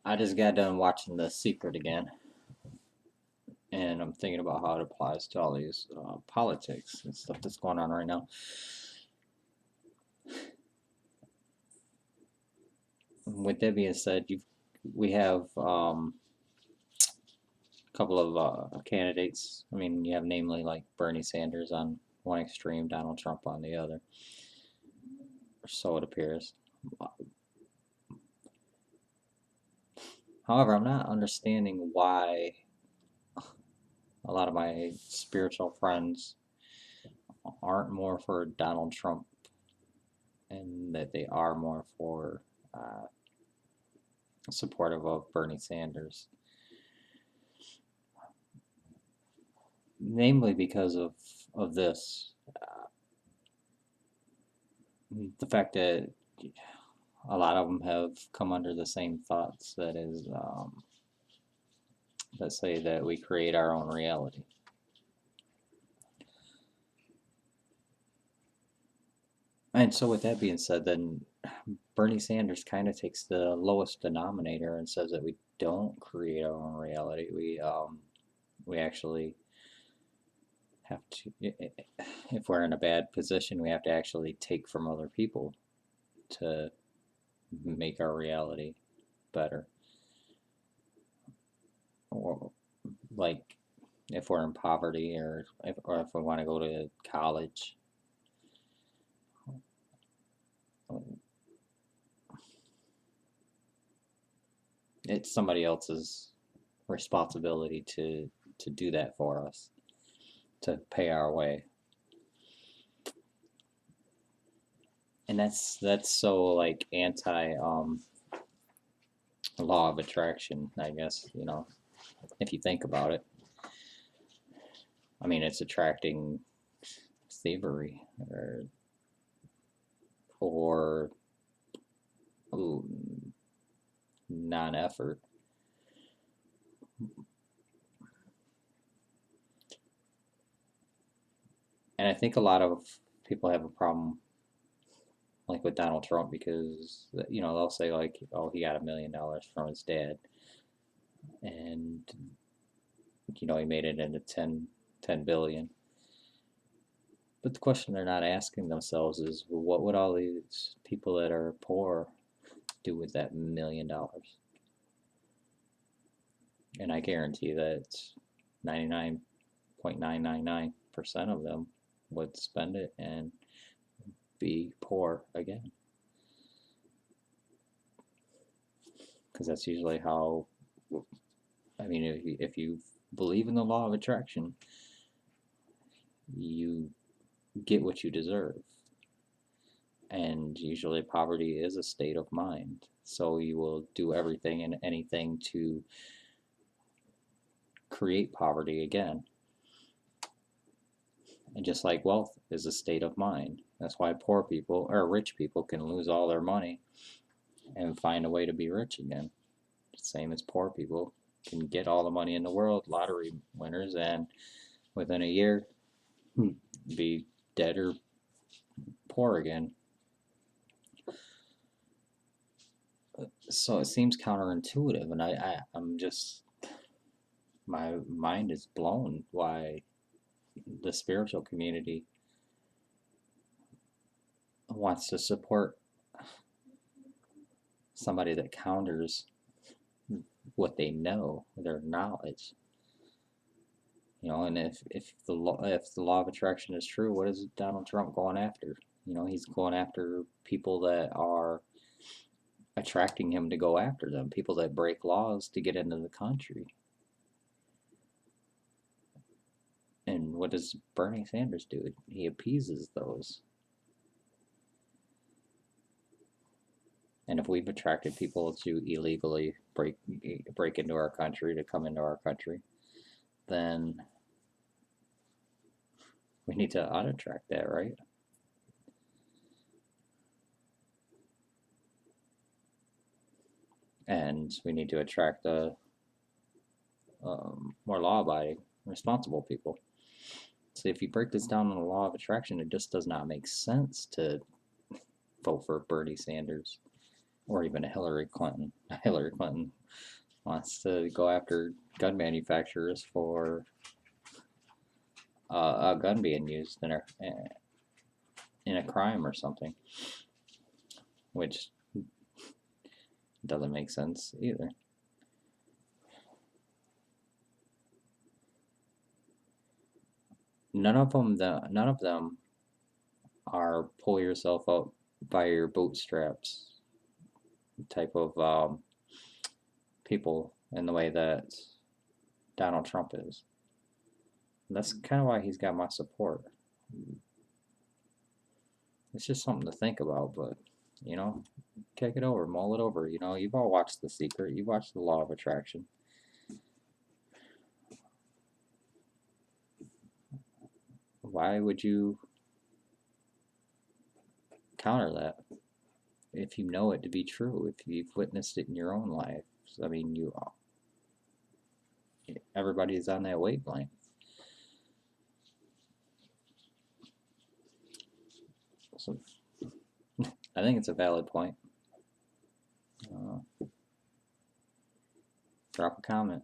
I just got done watching The Secret again, and I'm thinking about how it applies to all these politics and stuff that's going on right now. With that being said, we have a couple of candidates. I mean, you have namely like Bernie Sanders on one extreme, Donald Trump on the other, or so it appears. However, I'm not understanding why a lot of my spiritual friends aren't more for Donald Trump and that they are more for supportive of Bernie Sanders. Namely because of this, the fact that a lot of them have come under the same thoughts that say that we create our own reality. And so, with that being said, then Bernie Sanders kind of takes the lowest denominator and says that we don't create our own reality. We actually have to, if we're in a bad position, we have to actually take from other people to make our reality better. Or like if we're in poverty or if we want to go to college, it's somebody else's responsibility to do that for us, to pay our way. And that's so like anti law of attraction, I guess, if you think about it. I mean, it's attracting thievery or non-effort. And I think a lot of people have a problem like with Donald Trump because they'll say like, oh, he got $1 million from his dad, and he made it into 10 billion. But the question they're not asking themselves is, well, what would all these people that are poor do with that $1 million? And I guarantee that 99.999% of them would spend it and be poor again. Because that's usually how, I mean, if you believe in the law of attraction, you get what you deserve. And usually poverty is a state of mind. So you will do everything and anything to create poverty again. And just like wealth is a state of mind. That's why poor people or rich people can lose all their money and find a way to be rich again. Same as poor people can get all the money in the world, lottery winners, and within a year be dead or poor again. So it seems counterintuitive, and I'm just, my mind is blown why the spiritual community wants to support somebody that counters what they know, their knowledge. And if the law of attraction is true, what is Donald Trump going after? He's going after people that are attracting him to go after them, people that break laws to get into the country. And what does Bernie Sanders do? He appeases those. And if we've attracted people to illegally break into our country, to come into our country, then we need to unattract that, right? And we need to attract the more law-abiding, responsible people. So if you break this down on the law of attraction, it just does not make sense to vote for Bernie Sanders. or even a Hillary Clinton. Hillary Clinton wants to go after gun manufacturers for a gun being used in a crime or something, which doesn't make sense either. None of them are pull yourself up by your bootstraps type of people in the way that Donald Trump is. And that's kind of why he's got my support. It's just something to think about, but you know, kick it over, mull it over. You know, you've all watched The Secret, you've watched The Law of Attraction. Why would you counter that if you know it to be true? If you've witnessed it in your own life, I mean, everybody's on that wavelength. So I think it's a valid point. Drop a comment.